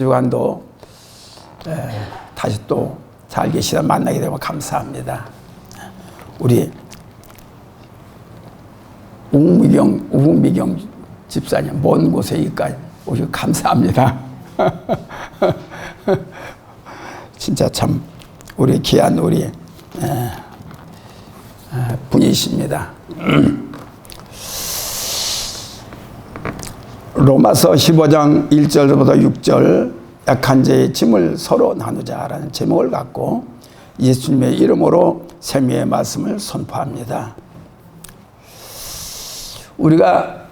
주간도 다시 또 살계시다 만나게 되면 감사합니다. 우리 우미경 집사님 먼 곳에 여기까지 오셔서 감사합니다. 진짜 참 우리 귀한 우리 분이십니다. 로마서 15장 1절부터 6절 약한 자의 짐을 서로 나누자라는 제목을 갖고 예수님의 이름으로 생명의 말씀을 선포합니다. 우리가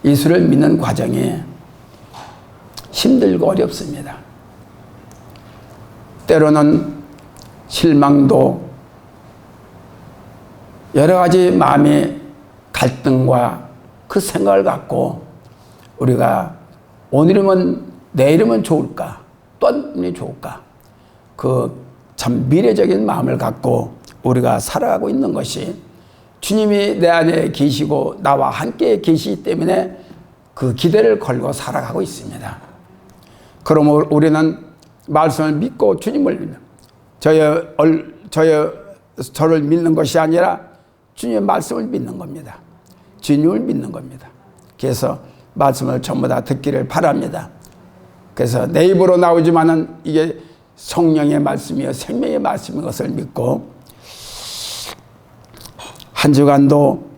예수를 믿는 과정이 힘들고 어렵습니다. 때로는 실망도 여러 가지 마음의 갈등과 그 생각을 갖고 우리가 오늘이면 내일이면 좋을까 또 내일이 좋을까 그 참 미래적인 마음을 갖고 우리가 살아가고 있는 것이 주님이 내 안에 계시고 나와 함께 계시기 때문에 그 기대를 걸고 살아가고 있습니다. 그러므로 우리는 말씀을 믿고 주님을 믿는 저를 믿는 것이 아니라 주님의 말씀을 믿는 겁니다. 주님을 믿는 겁니다. 그래서 말씀을 전부 다 듣기를 바랍니다. 그래서 내 입으로 나오지만은 이게 성령의 말씀이요 생명의 말씀인 것을 믿고 한 주간도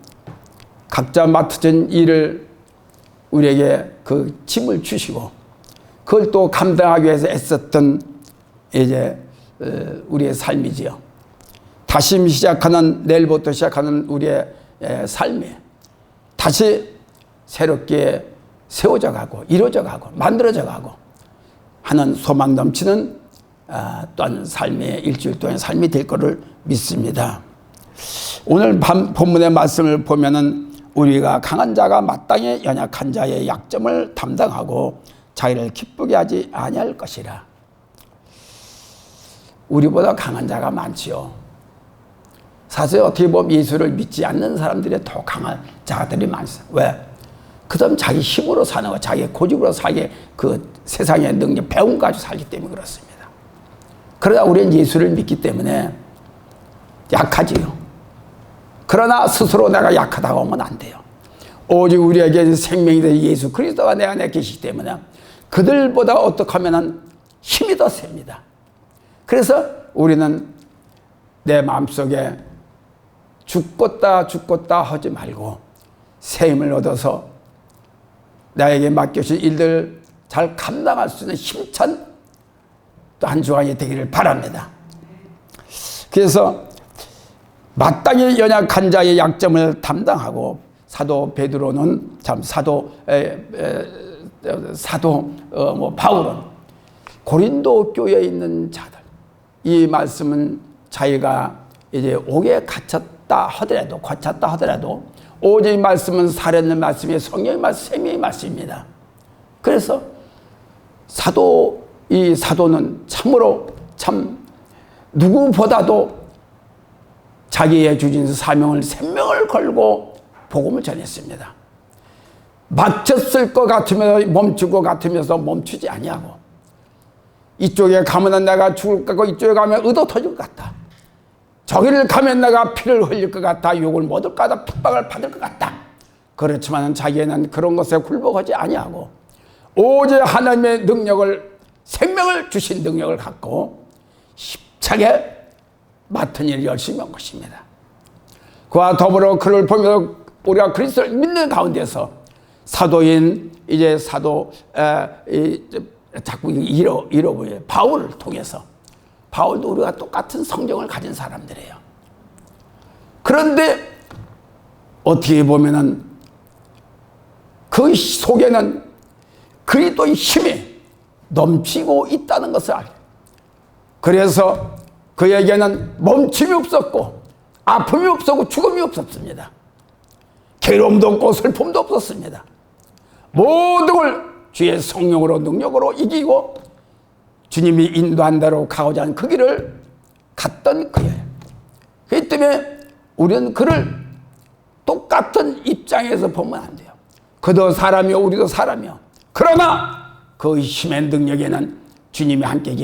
각자 맡은 일을 우리에게 그 짐을 주시고 그걸 또 감당하기 위해서 애썼던 이제 우리의 삶이지요. 다시 시작하는 내일부터 시작하는 우리의 삶이 다시 새롭게 세워져 가고 이루어져 가고 만들어져 가고 하는 소망 넘치는 또한 삶의 일주일 동안의 삶이 될 것을 믿습니다. 오늘 본문의 말씀을 보면은 우리가 강한 자가 마땅히 연약한 자의 약점을 담당하고 자기를 기쁘게 하지 아니할 것이라. 우리보다 강한 자가 많지요. 사실 어떻게 보면 예수를 믿지 않는 사람들이 더 강한 자들이 많습니다. 왜? 그다음 자기 힘으로 사는 거, 자기 고집으로 살기, 그 세상의 능력, 배움 가지고 살기 때문에 그렇습니다. 그러다 우리는 예수를 믿기 때문에 약하지요. 그러나 스스로 내가 약하다고 하면 안 돼요. 오직 우리에게 생명이 된 예수 그리스도가 내 안에 계시기 때문에 그들보다 어떻게 하면 힘이 더 셉니다. 그래서 우리는 내 마음속에 죽겠다 하지 말고 새 힘을 얻어서 나에게 맡겨진 일들 잘 감당할 수 있는 힘찬 또 한 주간이 되기를 바랍니다. 그래서 마땅히 연약한 자의 약점을 담당하고 사도 베드로는 참 바울은 고린도 교회에 있는 자들 이 말씀은 자기가 이제 옥에 갇혔다 하더라도 오직 이 말씀은 살아있는 말씀이 성령의 말씀, 생명의 말씀입니다. 그래서 이 사도는 참으로 참 누구보다도 자기의 주신 사명을 생명을 걸고 복음을 전했습니다. 막혔을 것 같으면서 멈출 것 같으면서 멈추지 아니하고 이쪽에 가면 내가 죽을 것 같고 이쪽에 가면 의도 터질 것 같다. 저기를 가면 내가 피를 흘릴 것 같다. 욕을 못 얻을 것 같다. 핍박을 받을 것 같다. 그렇지만 자기는 그런 것에 굴복하지 아니하고 오직 하나님의 능력을 생명을 주신 능력을 갖고 힘차게 맡은 일을 열심히 한 것입니다. 그와 더불어 그를 보면서 우리가 그리스도를 믿는 가운데서 사도인 이제 자꾸 잃어버려요. 바울을 통해서 바울도 우리가 똑같은 성경을 가진 사람들이에요. 그런데 어떻게 보면은 그 속에는 그리스도의 힘이 넘치고 있다는 것을 알아요. 그래서 그에게는 멈춤이 없었고 아픔이 없었고 죽음이 없었습니다. 괴로움도 없고 슬픔도 없었습니다. 모든 걸 주의 성령으로 능력으로 이기고 주님이 인도한 대로 가고자 하는 그 길을 갔던 그예요. 그렇기 때문에 우리는 그를 똑같은 입장에서 보면 안 돼요. 그도 사람이요 우리도 사람이요. 그러나 그 힘의 능력에는 주님이 함께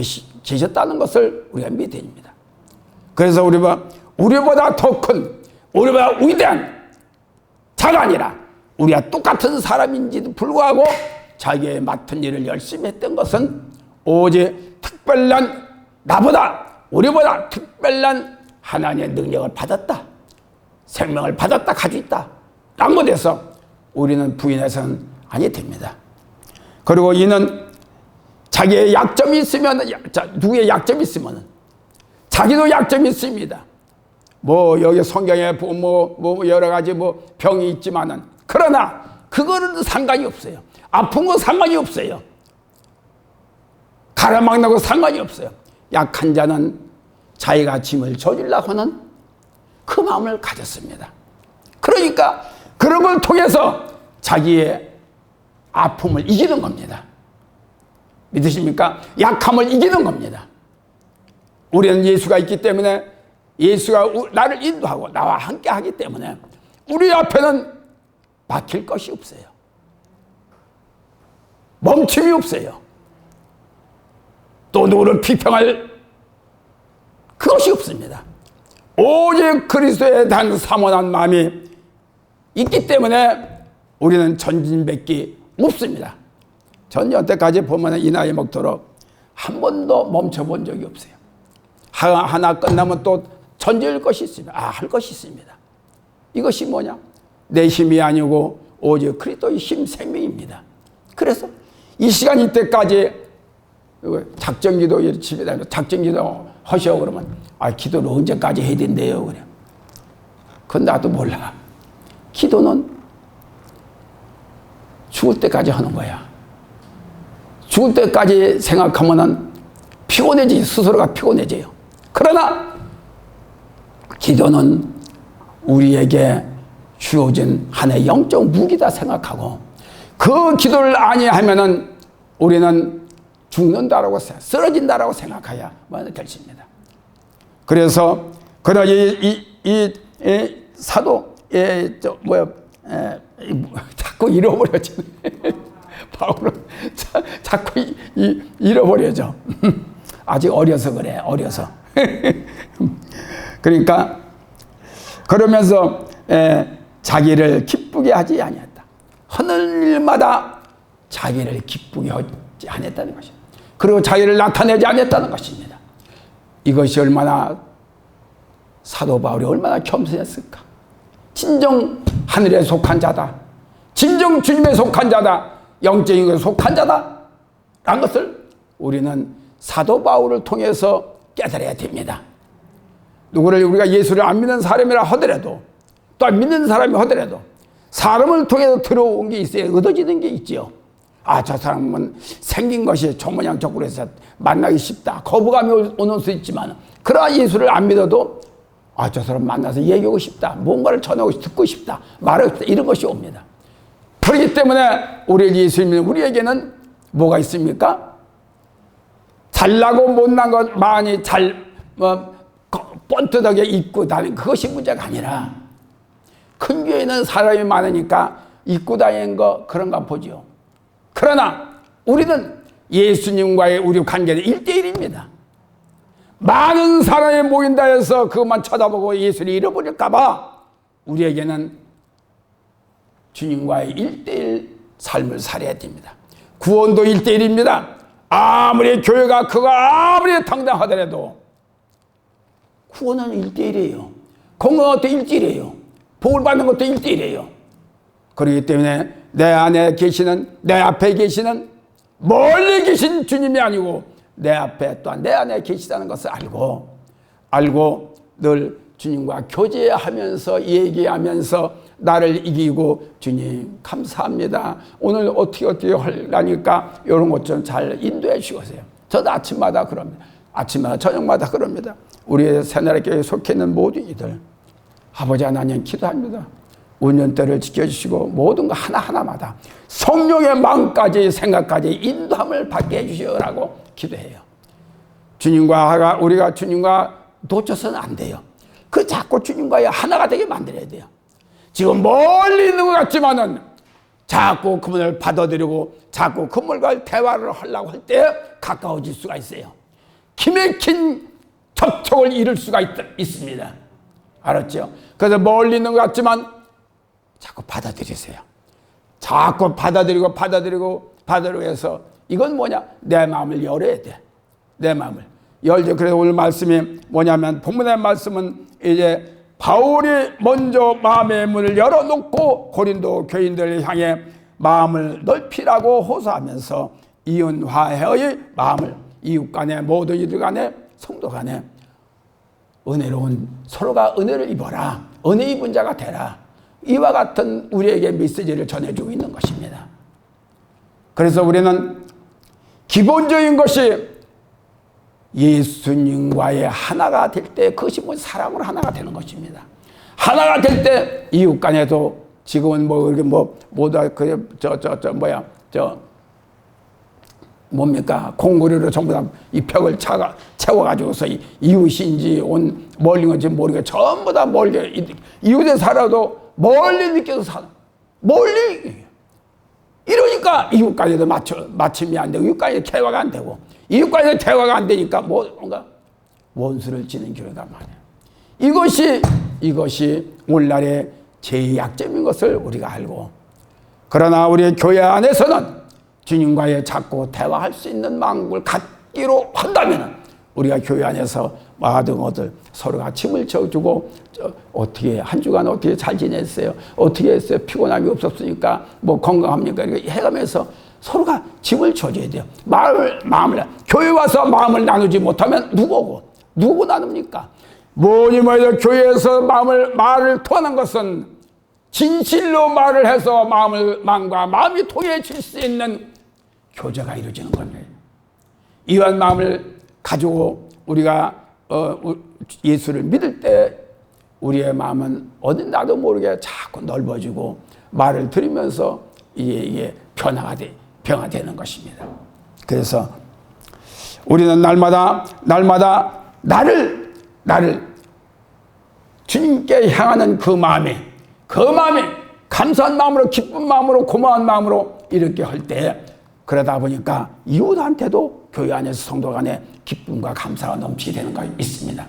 계셨다는 것을 우리가 믿어야 됩니다. 그래서 우리보다 더 큰, 우리보다 위대한 자가 아니라 우리가 똑같은 사람인지도 불구하고 자기의 맡은 일을 열심히 했던 것은 오직 특별한, 나보다 우리보다 특별한 하나님의 능력을 받았다, 생명을 받았다, 가지고 있다 라는 것에서 우리는 부인해서는 아니 됩니다. 그리고 이는 자기의 약점이 있으면, 누구의 약점이 있으면 자기도 약점이 있습니다. 여기 성경에 여러 가지 병이 있지만은, 그러나 그거는 상관이 없어요. 아픈 거 상관이 없어요. 가라막나고 상관이 없어요. 약한 자는 자기가 짐을 져주려고 하는 그 마음을 가졌습니다. 그러니까 그런 걸 통해서 자기의 아픔을 이기는 겁니다. 믿으십니까? 약함을 이기는 겁니다. 우리는 예수가 있기 때문에, 예수가 나를 인도하고 나와 함께 하기 때문에 우리 앞에는 막힐 것이 없어요. 멈춤이 없어요. 또 누구를 비평할 그것이 없습니다. 오직 그리스도에 대한 사모한 마음이 있기 때문에 우리는 전진밖에 없습니다. 전 여태까지 보면 이 나이 먹도록 한 번도 멈춰본 적이 없어요. 하나 끝나면 또 전질 것이 있습니다. 할 것이 있습니다. 이것이 뭐냐? 내 힘이 아니고 오직 그리스도의 힘, 생명입니다. 그래서 이 시간 이때까지 작정기도 집에 다니면서 작정기도 하셔 그러면 기도를 언제까지 해야 된대요? 그래. 그건 나도 몰라. 기도는 죽을 때까지 하는 거야. 죽을 때까지 생각하면은 피곤해지, 스스로가 피곤해져요. 그러나 기도는 우리에게 주어진 하나의 영적 무기다 생각하고, 그 기도를 아니하면은 우리는 죽는다라고, 쓰러진다라고 생각해야만 결심입니다. 그래서 이 사도 자꾸 잃어버려지. 바울은 자꾸 잃어버려져. 아직 어려서 그래, 어려서. 그러니까 그러면서 자기를 기쁘게 하지 아니했다. 하는 일마다 자기를 기쁘게 하지 않았다는 것입니다. 그리고 자기를 나타내지 않았다는 것입니다. 이것이 얼마나, 사도 바울이 얼마나 겸손했을까. 진정 하늘에 속한 자다, 진정 주님에 속한 자다, 영적인 것에 속한 자다 라는 것을 우리는 사도 바울을 통해서 깨달아야 됩니다. 누구를 우리가 예수를 안 믿는 사람이라 하더라도, 또 안 믿는 사람이 하더라도 사람을 통해서 들어온 게 있어야 얻어지는 게 있지요. 저 사람은 생긴 것이 저 모양 저꼴 해서 만나기 쉽다, 거부감이 오는 수 있지만, 그러나 예수를 안 믿어도 저 사람 만나서 얘기하고 싶다, 뭔가를 전하고 듣고 싶다, 말하고 싶다, 이런 것이 옵니다. 그렇기 때문에 우리 예수 믿는 우리에게는 뭐가 있습니까? 잘나고 못난 것 많이 뻔뻔하게 입고 다니는 그것이 문제가 아니라, 큰 교회는 사람이 많으니까 입고 다니는 거 그런가 보죠. 그러나 우리는 예수님과의 우리 관계는 1대1입니다. 많은 사람이 모인다 해서 그것만 쳐다보고 예수를 잃어버릴까봐 우리에게는 주님과의 1대1 삶을 살아야 됩니다. 구원도 1대1입니다. 아무리 교회가 아무리 당당하더라도 구원은 1대1이에요. 건강한 것도 1대1이에요. 복을 받는 것도 1대1이에요. 그렇기 때문에 내 안에 계시는, 내 앞에 계시는, 멀리 계신 주님이 아니고 내 앞에 또한 내 안에 계시다는 것을 알고 늘 주님과 교제하면서 얘기하면서 나를 이기고, 주님 감사합니다, 오늘 어떻게 하려니까 이런 것 좀 잘 인도해 주세요. 저도 아침마다 그럽니다. 아침마다 저녁마다 그럽니다. 우리 새나라교회에 속해 있는 모든 이들, 아버지 하나님 기도합니다. 운년대를 지켜주시고 모든 거 하나하나마다 성령의 마음까지 생각까지 인도함을 받게 해주시오라고 기도해요. 우리가 주님과 놓쳐서는 안 돼요. 자꾸 주님과 하나가 되게 만들어야 돼요. 지금 멀리 있는 것 같지만은 자꾸 그분을 받아들이고 자꾸 그분과 대화를 하려고 할 때 가까워질 수가 있어요. 기맥힌 접촉을 이룰 수가 있습니다. 알았죠? 그래서 멀리 있는 것 같지만 자꾸 받아들이세요. 자꾸 받아들이고 해서 이건 뭐냐? 내 마음을 열어야 돼. 내 마음을 열죠. 그래서 오늘 말씀이 뭐냐면, 본문의 말씀은 이제 바울이 먼저 마음의 문을 열어놓고 고린도 교인들을 향해 마음을 넓히라고 호소하면서 이은화해의 마음을 이웃 간에 모든 이들 간에 성도 간에 은혜로운, 서로가 은혜를 입어라, 은혜 입은 자가 되라, 이와 같은 우리에게 메시지를 전해주고 있는 것입니다. 그래서 우리는 기본적인 것이 예수님과의 하나가 될 때, 그것이 뭐 사랑으로 하나가 되는 것입니다. 하나가 될 때 이웃 간에도, 지금은 뭡니까? 공구리로 전부 다 이 벽을 채워가지고서 이웃인지 멀리 건지 모르게 전부 다 멀리, 이웃에 살아도 멀리 느껴서 살아. 멀리. 이러니까 이웃 간에도 맞춤이 안 되고, 이웃 간에 대화가 안 되고, 이웃 간에 대화가 안 되니까 뭔가 원수를 지는 교회가 많아요. 이것이 오늘날의 제일 약점인 것을 우리가 알고, 그러나 우리 교회 안에서는 주님과의 자꾸 대화할 수 있는 마음을 갖기로 한다면 우리가 교회 안에서 마등어들 서로가 짐을 져주고, 어떻게 한 주간 어떻게 잘 지냈어요? 어떻게 했어요? 피곤함이 없었으니까 뭐 건강합니까? 이렇게 해가면서 서로가 짐을 져줘야 돼요. 마음을 교회 와서 마음을 나누지 못하면 누구 나눕니까? 뭐니 뭐해도 교회에서 말을 통하는 것은 진실로 말을 해서 마음과 마음이 통해질 수 있는 교제가 이루어지는 겁니다. 이런 마음을 가지고 우리가 예수를 믿을 때 우리의 마음은 어디 나도 모르게 자꾸 넓어지고 말을 들으면서 이게 변화되는 것입니다. 그래서 우리는 날마다 나를 주님께 향하는 그 마음에 감사한 마음으로, 기쁜 마음으로, 고마운 마음으로 이렇게 할 때, 그러다 보니까 이웃한테도 교회 안에서 성도 간에 기쁨과 감사가 넘치게 되는 거 있습니다.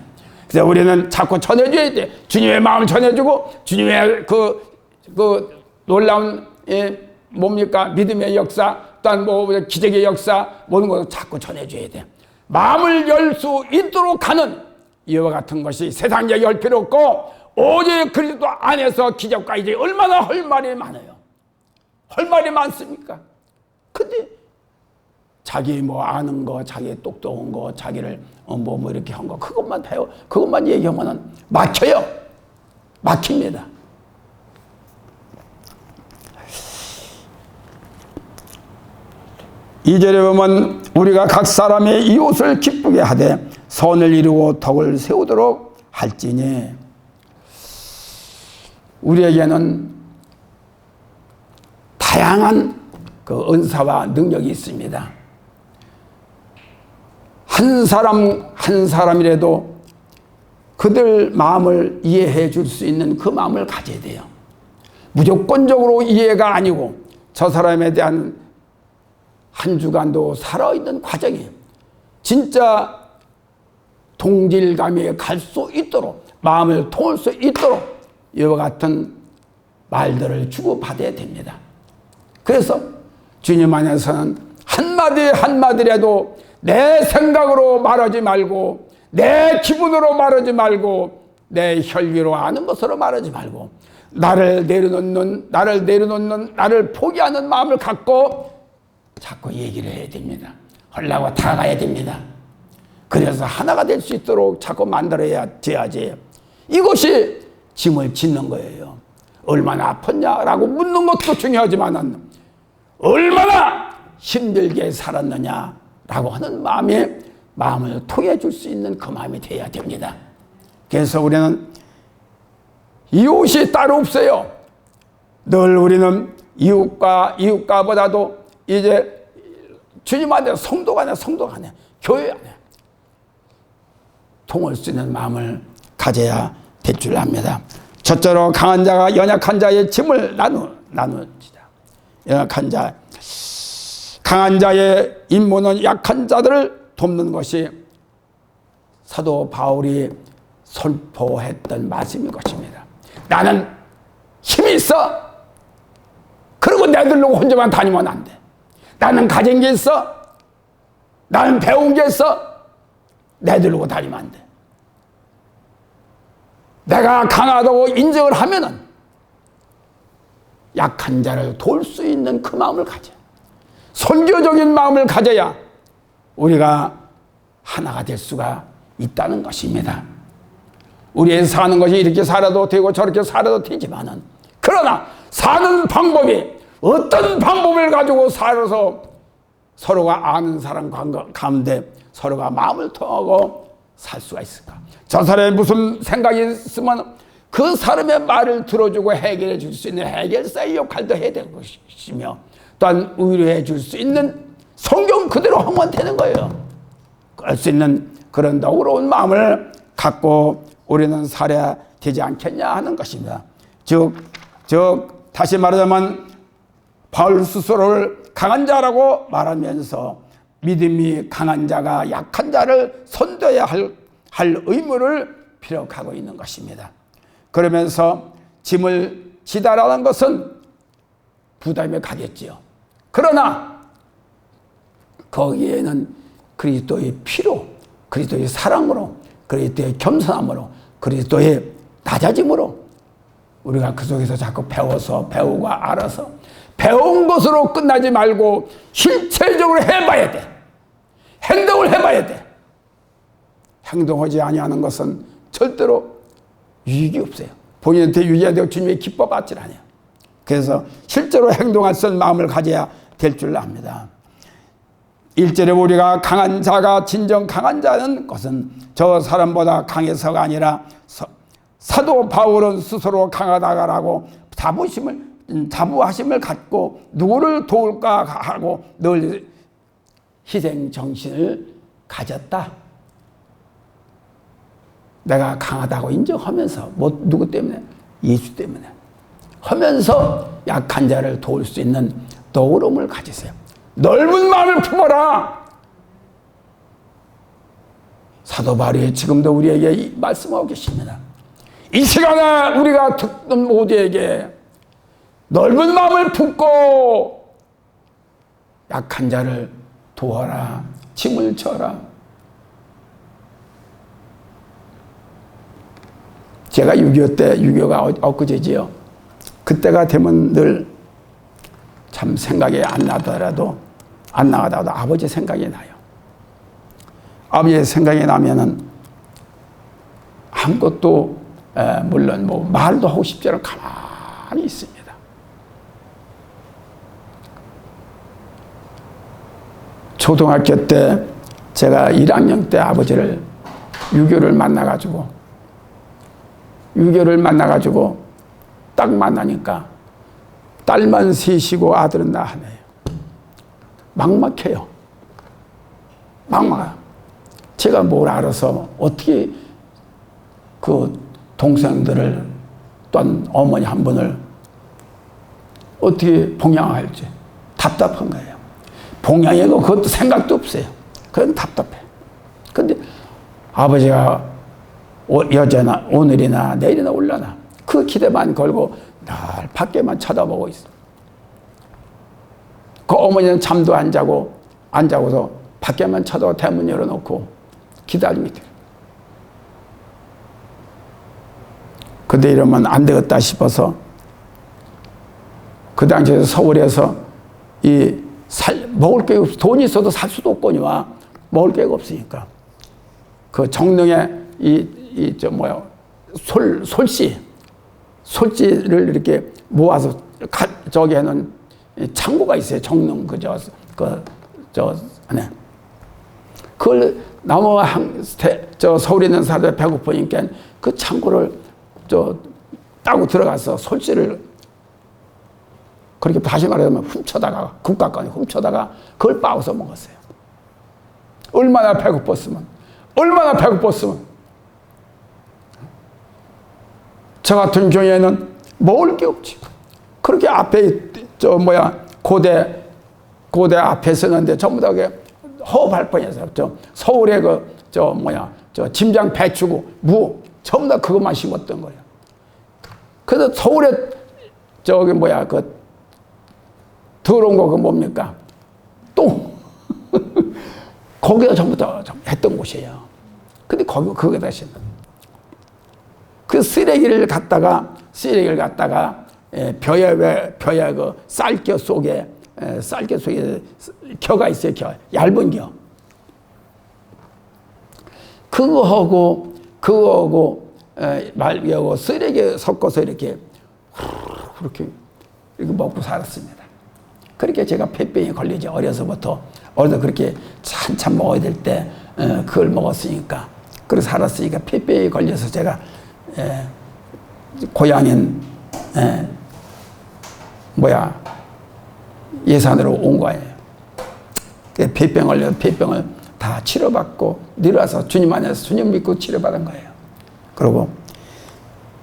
그래서 우리는 자꾸 전해줘야 돼. 주님의 마음을 전해주고, 주님의 그 놀라운 믿음의 역사, 또한 기적의 역사, 모든 것을 자꾸 전해줘야 돼. 마음을 열 수 있도록 하는 이와 같은 것이 세상에 열 필요 없고, 오직 그리스도 안에서 기적과 이제 얼마나 할 말이 많아요. 할 말이 많습니까? 근데 자기 아는 거, 자기 똑똑한 거, 자기를 이렇게 한 거, 그것만 얘기하면은 막힙니다. 이 절에 보면 우리가 각 사람의 이웃을 기쁘게 하되 선을 이루고 덕을 세우도록 할지니, 우리에게는 다양한 그 은사와 능력이 있습니다. 한 사람이라도 그들 마음을 이해해 줄 수 있는 그 마음을 가져야 돼요. 무조건적으로 이해가 아니고, 저 사람에 대한 한 주간도 살아있는 과정이 진짜 동질감에 갈 수 있도록, 마음을 통할 수 있도록 이와 같은 말들을 주고받아야 됩니다. 그래서 주님 안에서는 한마디라도 내 생각으로 말하지 말고, 내 기분으로 말하지 말고, 내 혈기로 아는 것으로 말하지 말고, 나를 내려놓는, 나를 포기하는 마음을 갖고 자꾸 얘기를 해야 됩니다. 하려고 다가가야 됩니다. 그래서 하나가 될 수 있도록 자꾸 만들어야지. 이것이 짐을 짓는 거예요. 얼마나 아팠냐라고 묻는 것도 중요하지만, 얼마나 힘들게 살았느냐라고 하는 마음을 통해 줄 수 있는 그 마음이 돼야 됩니다. 그래서 우리는 이웃이 따로 없어요. 늘 우리는 이웃가보다도 이제 주님 안에 성도 간에 교회 안에 통할 수 있는 마음을 가져야 될 줄 압니다. 첫째로 강한 자가 연약한 자의 짐을 나누지다. 약한 자, 강한 자의 임무는 약한 자들을 돕는 것이 사도 바울이 선포했던 말씀인 것입니다. 나는 힘이 있어. 그리고 내들로 혼자만 다니면 안 돼. 나는 가진 게 있어. 나는 배운 게 있어. 내들고 다니면 안 돼. 내가 강하다고 인정을 하면은 약한 자를 도울 수 있는 그 마음을 가져. 선교적인 마음을 가져야 우리가 하나가 될 수가 있다는 것입니다. 우리의 사는 것이 이렇게 살아도 되고 저렇게 살아도 되지만은, 그러나 사는 방법이 어떤 방법을 가지고 살아서 서로가 아는 사람 가운데 서로가 마음을 통하고 살 수가 있을까? 저 사람이 무슨 생각이 있으면 그 사람의 말을 들어주고 해결해 줄 수 있는 해결사의 역할도 해야 되는 것이며, 또한 위로해 줄 수 있는 성경 그대로 하면 되는 거예요. 그럴 수 있는 그런 너그러운 마음을 갖고 우리는 살아야 되지 않겠냐 하는 것입니다. 즉 다시 말하자면 바울 스스로를 강한 자라고 말하면서 믿음이 강한 자가 약한 자를 선도해야 할 의무를 피력하고 있는 것입니다. 그러면서 짐을 지다라는 것은 부담이 가겠지요. 그러나 거기에는 그리스도의 피로, 그리스도의 사랑으로, 그리스도의 겸손함으로, 그리스도의 낮아짐으로 우리가 그 속에서 자꾸 배우고 알아서 배운 것으로 끝나지 말고 실체적으로 해봐야 돼. 행동을 해봐야 돼. 행동하지 아니하는 것은 절대로 유익이 없어요. 본인한테 유익이 되고 주님의 기뻐 받질 않아요. 그래서 실제로 행동할 수 있는 마음을 가져야 될 줄 압니다. 1절에 우리가 강한 자가 진정 강한 자는 것은 저 사람보다 강해서가 아니라 사도 바울은 스스로 강하다라고 자부하심을 갖고 누구를 도울까 하고 늘 희생 정신을 가졌다. 내가 강하다고 인정하면서 누구 때문에? 예수 때문에 하면서 약한 자를 도울 수 있는 너그러움을 가지세요. 넓은 마음을 품어라. 사도 바울이 지금도 우리에게 말씀하고 계십니다. 이 시간에 우리가 듣는 모두에게 넓은 마음을 품고 약한 자를 도와라. 짐을 져라. 제가 6.25 때, 6.25가 엊그제지요. 그때가 되면 늘 참 생각이 안 나더라도, 안 나가다가도 아버지 생각이 나요. 아버지의 생각이 나면은 아무것도, 물론 뭐 말도 하고 싶지 않아 가만히 있습니다. 초등학교 때 제가 1학년 때 아버지를 6.25를 만나가지고 딱 만나니까 딸만 셋이고 아들은 나 하나예요. 막막해요. 막막해요. 제가 뭘 알아서 어떻게 그 동생들을 또한 어머니 한 분을 어떻게 봉양할지 답답한 거예요. 봉양이고 그것도 생각도 없어요. 그건 답답해. 근데 아버지가 여자나 오늘이나 내일이나 올라나 그 기대만 걸고 늘 밖에만 쳐다보고 있어. 그 어머니는 잠도 안 자고서 밖에만 쳐다보고 대문 열어놓고 기다리고 있대요. 근데 이러면 안 되겠다 싶어서 그 당시에 서울에서 먹을 게 없어. 돈이 있어도 살 수도 없거니와 먹을 게 없으니까 그 정릉에 솔씨를 이렇게 모아서 저기 해놓은 창고가 있어요. 정릉 안에. 그걸 서울에 있는 사람들 배고프니까 그 창고를 따고 들어가서 솔씨를 그렇게 다시 말하자면 훔쳐다가 국가권에 훔쳐다가 그걸 빠워서 먹었어요. 얼마나 배고팠으면 저 같은 경우에는 먹을 게 없지. 그렇게 앞에 고대 앞에 서는데 전부 다 허업할 뻔해서 서울에 짐장 배추고 무 전부 다 그것만 심었던 거예요. 그래서 서울에 더러운 거 뭡니까? 똥. 거기다 전부 다 했던 곳이에요. 근데 거기다 심는. 그 쓰레기를 갖다가 벼야 쌀겨 속에 겨가 있어요. 얇은 겨. 그거하고 말하고 쓰레기 섞어서 이렇게 먹고 살았습니다. 그렇게 제가 폐병에 걸리지. 어려서 그렇게 한참 먹어야 될 때 그걸 먹었으니까, 그래서 살았으니까 폐병에 걸려서 제가 고향인 예산으로 온 거예요. 폐병 걸려서 폐병을 다 치료받고 내려와서 주님 안에서 주님 믿고 치료받은 거예요. 그리고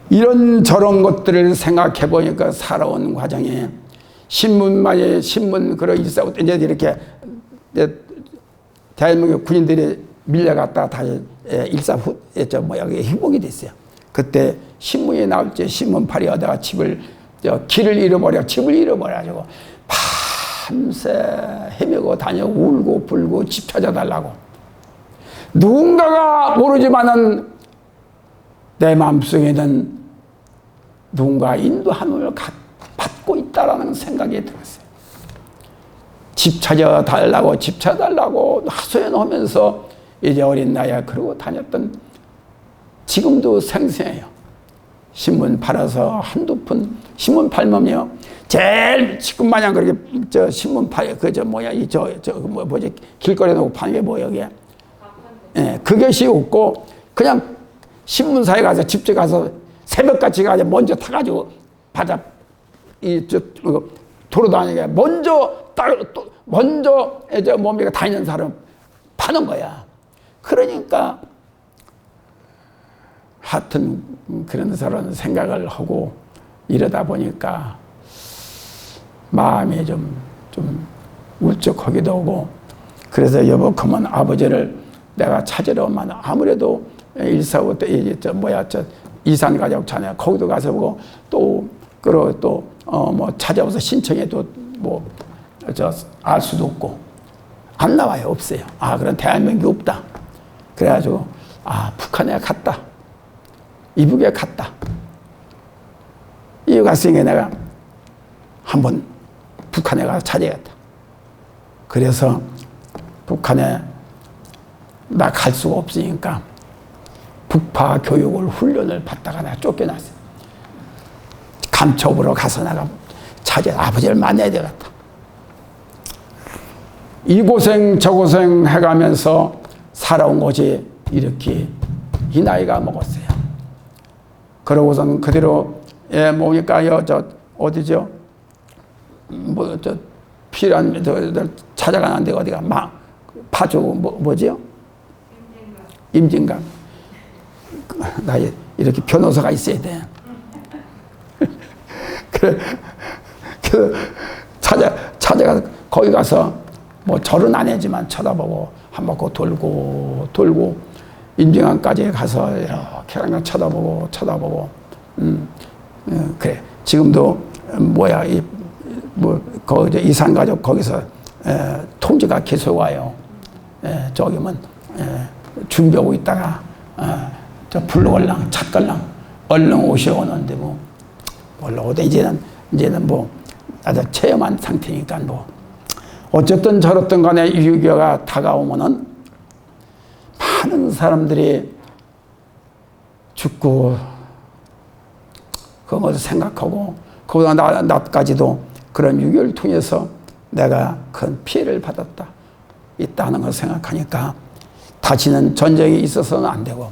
이런저런 것들을 생각해 보니까 살아온 과정에 신문 그런 일사고 이제 이렇게 대한민국 군인들이 밀려갔다가 다시 여기 회복이 됐어요. 그때 신문이 나올 때 신문팔이 하다가 길을 잃어버려가지고 밤새 헤매고 다니고 울고 불고 집 찾아달라고. 누군가가 모르지만은 내 마음속에는 누군가 인도함을 받고 있다라는 생각이 들었어요. 집 찾아달라고 하소연하면서 이제 어린 나이에 그러고 다녔던, 지금도 생생해요. 신문 팔아서 한두 푼, 신문 팔면요, 제일 지금 마냥 그렇게 신문 길거리에 놓고 파는 게 뭐예요, 이게? 예, 그것이 없고, 그냥 신문사에 가서 직접 가서 새벽같이 가서 먼저 타가지고 바다 돌아다니게 먼저 다니는 사람 파는 거야. 그러니까 하여튼 그런 사람 생각을 하고 이러다 보니까 마음이 좀 울적하기도 하고, 그래서 여보컴은 아버지를 내가 찾으러 오면 아무래도 145 때 이산가족 자네 거기도 가서 보고 또 찾아와서 신청해도 알 수도 없고 안 나와요. 없어요. 그런 대한민국이 없다. 그래가지고 북한에 갔다. 이북에 갔다. 이 갔으니까 내가 한번 북한에 가서 찾아야겠다. 그래서 북한에 나 갈 수가 없으니까 북파 교육을 훈련을 받다가 내가 쫓겨났어요. 감촉으로 가서 내가 아버지를 만나야 되겠다. 이 고생 저 고생 해가면서 살아온 것이 이렇게 이 나이가 먹었어요. 그러고선 그대로 뭐니까요, 어디죠? 필요한 찾아가는 데가 어디가 파주 뭐지요? 임진강. 나 이렇게 변호사가 있어야 돼. 그래 찾아가서 거기 가서 절은 안 했지만 쳐다보고 한 바퀴 돌고 임진강까지 가서 이렇게 그냥 쳐다보고 그래. 지금도 이산가족 거기서 통지가 계속 와요. 저기면 준비하고 있다가 저 불러올랑 찾갈랑 얼른 오셔오는데 올라오다 이제는 아주 체험한 상태니까 어쨌든 저렇든 간에 6.25가 다가오면은 많은 사람들이 죽고 그것을 생각하고 거기다 나까지도 그런 6.25를 통해서 내가 큰 피해를 받았다 있다는 걸 생각하니까 다시는 전쟁이 있어서는 안 되고,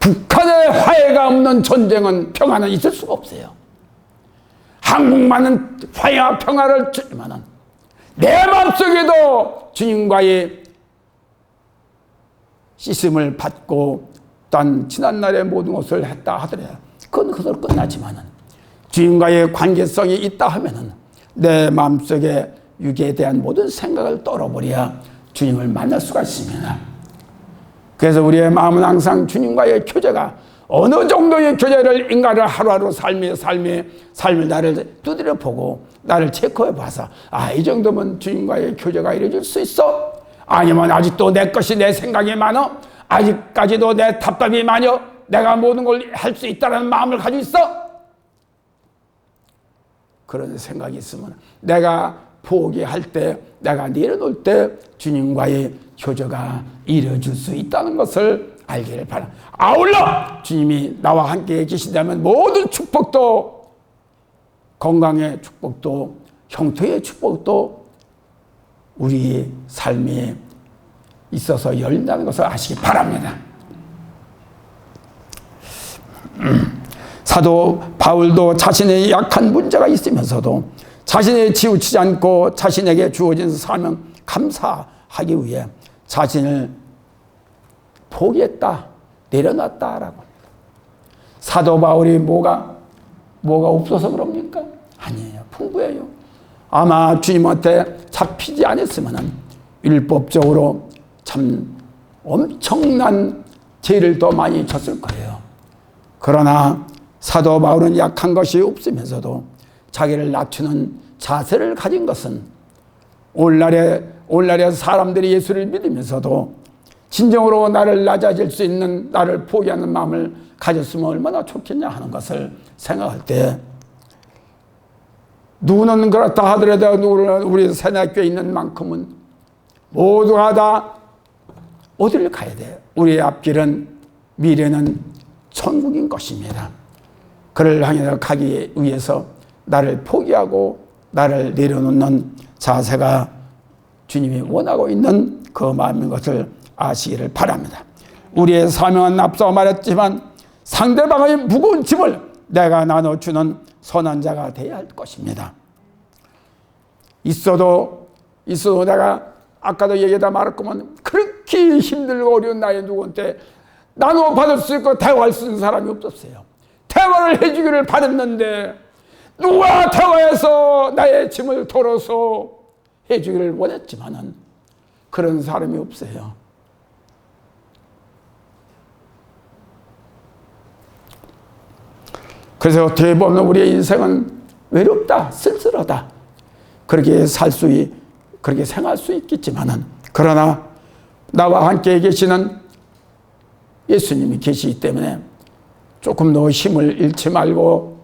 북한의 화해가 없는 전쟁은 평화는 있을 수가 없어요. 한국만은 화해와 평화를 주지만은 내 마음속에도 주님과의 시스템을 받고 딴 지난날의 모든 것을 했다 하더라도 그건 그것으로 끝나지만은 주님과의 관계성이 있다 하면은 내 마음속에 육에 대한 모든 생각을 떨어버려야 주님을 만날 수가 있습니다. 그래서 우리의 마음은 항상 주님과의 교제가 어느 정도의 교제를 인간을 하루하루 삶을 나를 두드려 보고 나를 체크해 봐서 이 정도면 주님과의 교제가 이루어질 수 있어? 아니면 아직도 내 것이 내 생각이 많어? 아직까지도 내 답답이 많어? 내가 모든 걸 할 수 있다는 마음을 가지고 있어? 그런 생각이 있으면 내가 포기할 때, 내가 내려놓을 때 주님과의 교제가 이루어질 수 있다는 것을 알기를 바랍니다. 아울러 주님이 나와 함께 계신다면 모든 축복도, 건강의 축복도, 형통의 축복도 우리 삶에 있어서 열린다는 것을 아시기 바랍니다. 사도 바울도 자신의 약한 문제가 있으면서도 자신이 치우치지 않고 자신에게 주어진 사명 감사하기 위해 자신을 포기했다, 내려놨다라고. 사도 바울이 뭐가 없어서 그럽니까? 아니에요. 풍부해요. 아마 주님한테 잡히지 않았으면 율법적으로 참 엄청난 죄를 더 많이 졌을 거예요. 그러나 사도 바울은 약한 것이 없으면서도 자기를 낮추는 자세를 가진 것은 오늘날에 사람들이 예수를 믿으면서도 진정으로 나를 낮아질 수 있는, 나를 포기하는 마음을 가졌으면 얼마나 좋겠냐 하는 것을 생각할 때, 누구는 그렇다 하더라도 누구는 우리 새내교에 있는 만큼은 모두가 다 어디를 가야 돼요? 우리의 앞길은, 미래는 천국인 것입니다. 그를 향해서 가기 위해서 나를 포기하고 나를 내려놓는 자세가 주님이 원하고 있는 그 마음인 것을 아시기를 바랍니다. 우리의 사명은 앞서 말했지만 상대방의 무거운 짐을 내가 나눠주는 선한 자가 되어야 할 것입니다. 있어도 내가 아까도 얘기하다 말했구만, 그렇게 힘들고 어려운 나의 누구한테 나눠 받을 수 있고 대화할 수 있는 사람이 없었어요. 대화를 해주기를 바랬는데 누가 대화해서 나의 짐을 덜어서 해주기를 원했지만은 그런 사람이 없어요. 그래서 어떻게 보면 우리의 인생은 외롭다, 쓸쓸하다, 그렇게 그렇게 생각할 수 있겠지만은, 그러나 나와 함께 계시는 예수님이 계시기 때문에 조금 더 힘을 잃지 말고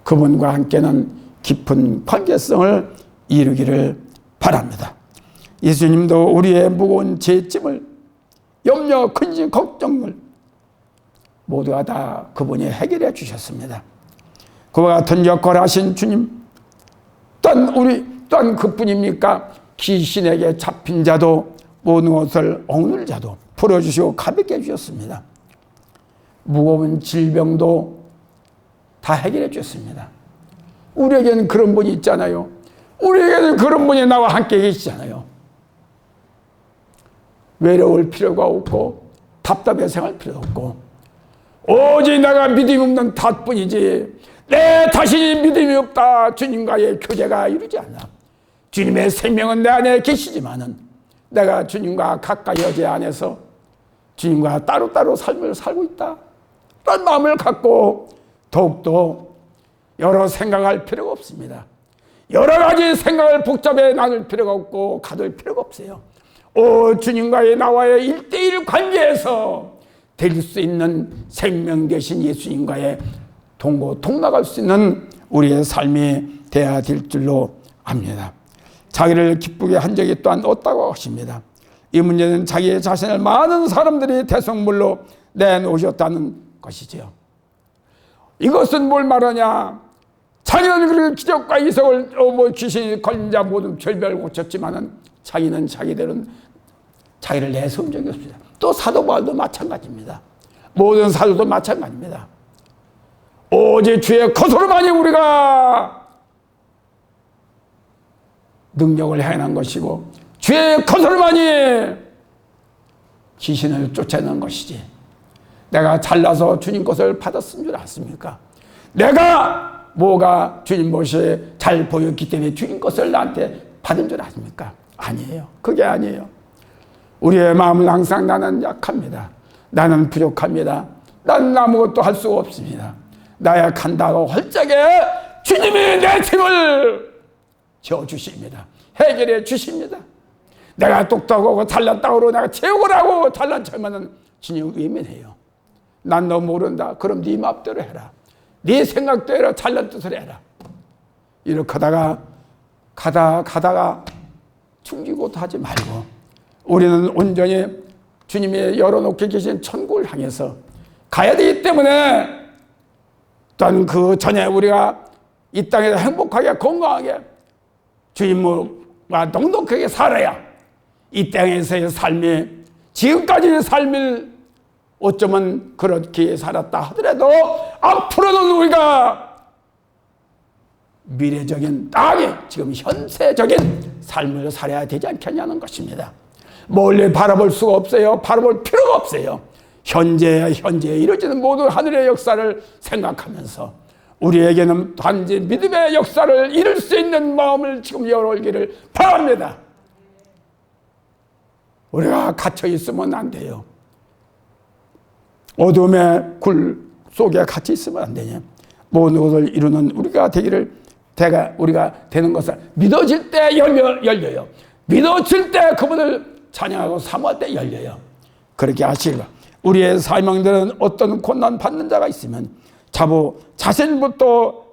그분과 함께는 깊은 관계성을 이루기를 바랍니다. 예수님도 우리의 무거운 죄짐을, 염려, 근심, 걱정을 모두가 다 그분이 해결해 주셨습니다. 그와 같은 역할을 하신 주님 또한 그뿐입니까? 귀신에게 잡힌 자도 모든 것을 억눌 자도 풀어주시고 가볍게 해주셨습니다. 무거운 질병도 다 해결해 주셨습니다. 우리에게는 그런 분이 있잖아요. 우리에게는 그런 분이 나와 함께 계시잖아요. 외로울 필요가 없고 답답해 생활할 필요도 없고 오직 내가 믿음이 없는 탓뿐이지 내 자신이 믿음이 없다. 주님과의 교제가 이루지 않아. 주님의 생명은 내 안에 계시지만은 내가 주님과 가까이 제 안에서 주님과 따로따로 삶을 살고 있다. 그런 마음을 갖고 더욱더 여러 생각할 필요가 없습니다. 여러 가지 생각을 복잡해 나눌 필요가 없고 가둘 필요가 없어요. 주님과의 나와의 1:1 관계에서 될 수 있는 생명 되신 예수님과의 동거동락할 수 있는 우리의 삶이 되어야 될 줄로 압니다. 자기를 기쁘게 한 적이 또한 없다고 하십니다. 이 문제는 자기 자신을 많은 사람들이 대성물로 내놓으셨다는 것이죠. 이것은 뭘 말하냐? 자기는 그렇게 기적과 이석을 귀신이 걸린 자 모든 절벽을 고쳤지만은 자기는 자기대로는 자기를 내세운 적이 없습니다. 또 사도 바울도 마찬가지입니다. 모든 사도도 마찬가지입니다. 오직 주의 것으로만이 우리가 능력을 행한 것이고 주의 것으로만이 귀신을 쫓아내는 것이지 내가 잘나서 주님 것을 받았은 줄 아십니까? 내가 뭐가 주님 모습에 잘 보였기 때문에 주님 것을 나한테 받은 줄 아십니까? 아니에요. 그게 아니에요. 우리의 마음은 항상 나는 약합니다. 나는 부족합니다. 나는 아무것도 할 수가 없습니다. 나약한다고 헐쩍에 주님이 내 짐을 져주십니다. 해결해 주십니다. 내가 똑똑하고 잘났다고 내가 채우고 하고 잘난 척하면 주님 외면해요. 난 너 모른다. 그럼 네 맘대로 해라. 네 생각대로 잘난 뜻을 해라. 이렇게 가다가 충기고도 하지 말고 우리는 온전히 주님이 열어놓게 계신 천국을 향해서 가야 되기 때문에 또한 그 전에 우리가 이 땅에서 행복하게 건강하게 주님과 넉넉하게 살아야 이 땅에서의 삶이 지금까지의 삶을 어쩌면 그렇게 살았다 하더라도 앞으로는 우리가 미래적인 땅에 지금 현세적인 삶을 살아야 되지 않겠냐는 것입니다. 멀리 바라볼 수가 없어요. 바라볼 필요가 없어요. 현재에 이루어지는 모든 하늘의 역사를 생각하면서 우리에게는 단지 믿음의 역사를 이룰 수 있는 마음을 지금 열어올기를 바랍니다. 우리가 갇혀 있으면 안 돼요. 어둠의 굴 속에 갇혀 있으면 안 되냐. 모든 것을 이루는 우리가 우리가 되는 것을 믿어질 때 열려요. 믿어질 때 그분을 찬양하고 사모할 때 열려요. 그렇게 하시라. 우리의 사명들은 어떤 고난 받는 자가 있으면 자신부터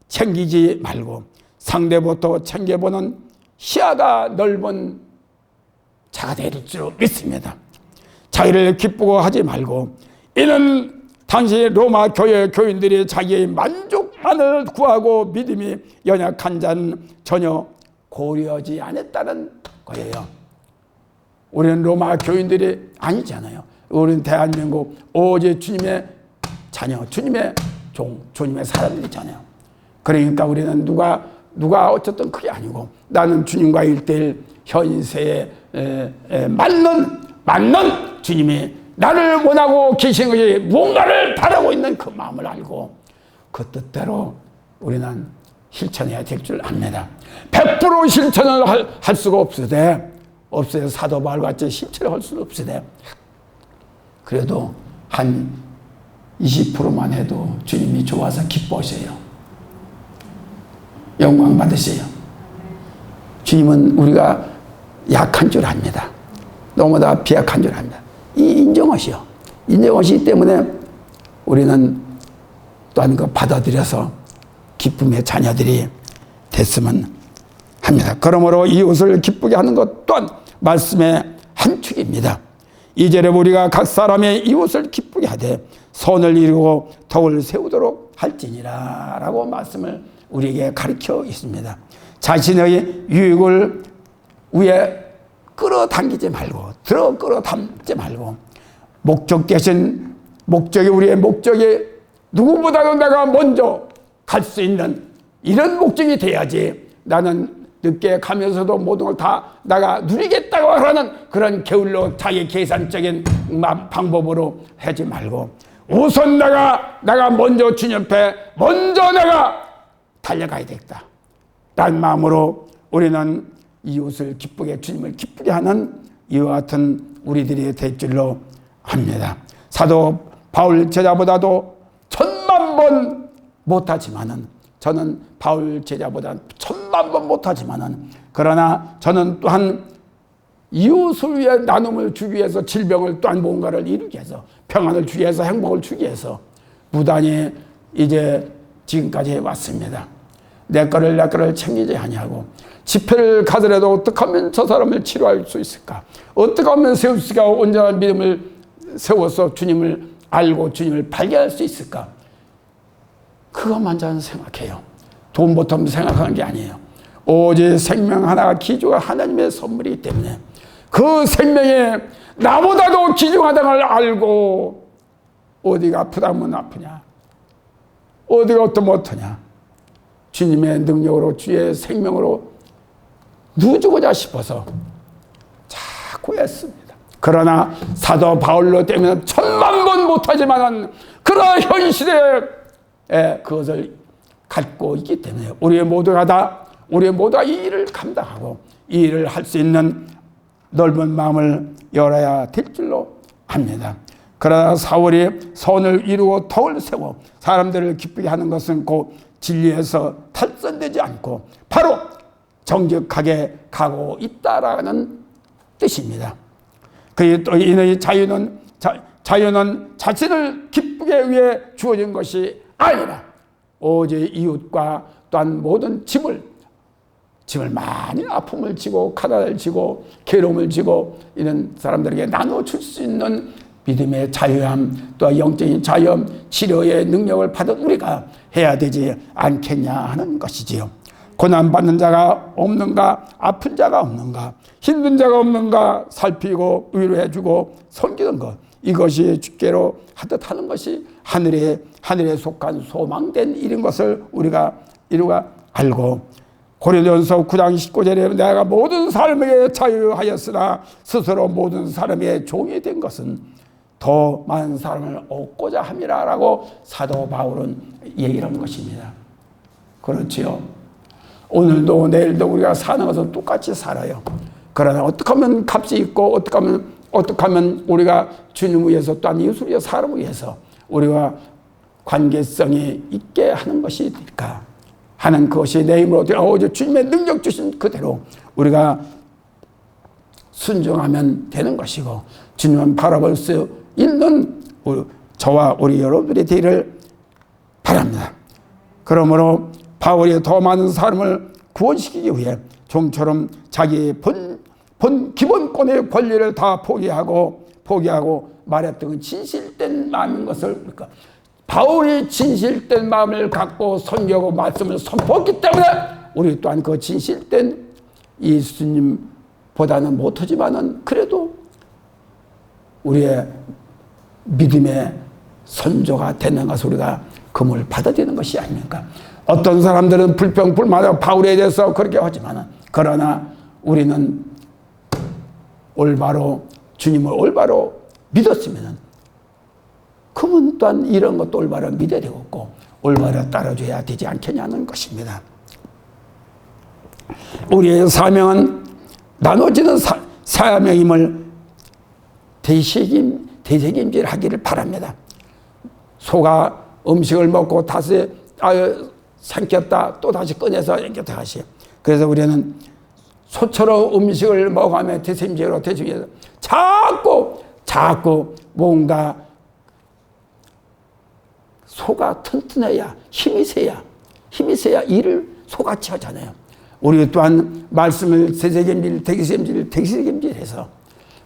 챙기지 말고 상대부터 챙겨보는 시야가 넓은 자가 될 줄 믿습니다. 자기를 기쁘고 하지 말고 이는 당시 로마 교회 교인들이 자기의 만족만을 구하고 믿음이 연약한 자는 전혀 고려하지 않았다는 거예요. 우리는 로마 교인들이 아니잖아요. 우리는 대한민국 오직 주님의 자녀, 주님의 종, 주님의 사람들이잖아요. 그러니까 우리는 누가 어쨌든 그게 아니고 나는 주님과 1:1 현세에 맞는 주님이 나를 원하고 계신 것이 무언가를 바라고 있는 그 마음을 알고 그 뜻대로 우리는 실천해야 될 줄 압니다. 100% 실천을 할 수가 없으되 사도 바울같이 실천을 할 수는 없으되 그래도 한 20%만 해도 주님이 좋아서 기뻐하셔요. 영광 받으세요. 주님은 우리가 약한 줄 압니다. 너무나 비약한 줄 압니다. 인정하시오. 인정하시기 때문에 우리는 또한 그 받아들여서 기쁨의 자녀들이 됐으면 합니다. 그러므로 이웃을 기쁘게 하는 것 또한 말씀의 한 축입니다. 이제는 우리가 각 사람의 이웃을 기쁘게 하되 선을 이루고 덕을 세우도록 할지니라 라고 말씀을 우리에게 가르쳐 있습니다. 자신의 유익을 위에 끌어당기지 말고 끌어담지 말고 우리의 목적이 누구보다도 내가 먼저 갈 수 있는 이런 목적이 돼야지 나는 늦게 가면서도 모든 걸 다 내가 누리겠다고 하는 그런 게을러 자기 계산적인 방법으로 하지 말고 우선 내가 먼저 주님 앞에 먼저 내가 달려가야 되겠다 라는 마음으로 우리는 이웃을 기쁘게 주님을 기쁘게 하는 이와 같은 우리들이 될 줄로 압니다. 사도 바울 제자보다도 10,000번 못하지만은 저는 바울 제자보다 10,000번 못하지만은 그러나 저는 또한 이웃을 위해 나눔을 주기 위해서 질병을 또한 뭔가를 이루기 위해서 평안을 주기 위해서 행복을 주기 위해서 무단히 이제 지금까지 해왔습니다. 내 거를 챙기지 아니하고 집회를 가더라도 어떻게 하면 저 사람을 치료할 수 있을까? 어떻게 하면 세울 수가 온전한 믿음을 세워서 주님을 알고 주님을 발견할 수 있을까? 그것만 저는 생각해요. 돈 못하면 생각하는 게 아니에요. 오직 생명 하나가 귀중한 하나님의 선물이기 때문에 그 생명에 나보다도 귀중하다는 걸 알고 어디가 아프다면 아프냐? 어디가 어떠면 어떠냐? 주님의 능력으로 주의 생명으로 누주고자 싶어서 자꾸 애씁니다. 그러나 사도 바울로 때문에 10,000번 못하지만은 그러나 현실에 그것을 갖고 있기 때문에 우리 모두가 이 일을 감당하고 이 일을 할 수 있는 넓은 마음을 열어야 될 줄로 압니다. 그러나 사울이 선을 이루고 덕을 세워 사람들을 기쁘게 하는 것은 곧 진리에서 탈선되지 않고 바로 정직하게 가고 있다라는 뜻입니다. 그의 또 이의 자유는 자신을 기쁘게 위해 주어진 것이 아니라 오직 이웃과 또한 모든 짐을 많이 아픔을 지고 가난을 지고 괴로움을 지고 이런 사람들에게 나눠줄 수 있는 믿음의 자유함, 또 영적인 자유함, 치료의 능력을 받은 우리가 해야 되지 않겠냐 하는 것이지요. 고난받는 자가 없는가, 아픈 자가 없는가, 힘든 자가 없는가 살피고 위로해주고 섬기는 것, 이것이 주께로 하듯 하는 것이 하늘에 속한 소망된 일인 것을 우리가 알고, 고린도전서 9장 19절에 내가 모든 사람에게 자유하였으나 스스로 모든 사람의 종이 된 것은 더 많은 사람을 얻고자 함이라라고 사도 바울은 얘기를 한 것입니다. 그렇지요. 오늘도 내일도 우리가 사는 것은 똑같이 살아요. 그러나 어떻게 하면 값이 있고 어떻게 하면 우리가 주님 위해서 또한 이웃을 위해 사람을 위해서 우리가 관계성이 있게 하는 것이 될까 하는 것이 내 힘으로 주님의 능력 주신 그대로 우리가 순종하면 되는 것이고 주님은 바라볼 수 있는 저와 우리 여러분들이 되기를 바랍니다. 그러므로 바울이 더 많은 사람을 구원시키기 위해 종처럼 자기의 기본권의 권리를 다 포기하고 말했던 진실된 마음인 것을 우리가 바울이 진실된 마음을 갖고 선교하고 말씀을 선포했기 때문에 우리 또한 그 진실된 예수님보다는 못하지만은 그래도 우리의 믿음의 선조가 되는 것을 우리가 금을 받아들이는 것이 아닙니까? 어떤 사람들은 불평불만하고 바울에 대해서 그렇게 하지만은 그러나 우리는 주님을 올바로 믿었으면은 그분 또한 이런 것도 올바로 믿어야 되겠고 올바로 따라줘야 되지 않겠냐는 것입니다. 우리의 사명은 나눠지는 사명임을 되새김질하기를 바랍니다. 소가 음식을 먹고 다시 삼켰다 또 다시 꺼내서 삼켰다 하시. 그래서 우리는 소처럼 음식을 먹어가며 되새김질로 되새김질해서 자꾸 뭔가 소가 튼튼해야 힘이 세야 일을 소같이 하잖아요. 우리 또한 말씀을 되새김질해서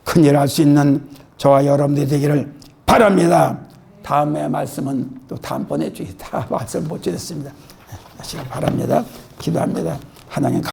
큰일 할 수 있는 저와 여러분들이 되기를 바랍니다. 다음에 말씀은 또 다음번에 다 말씀 못 드렸습니다. 하시길 바랍니다. 기도합니다. 하나님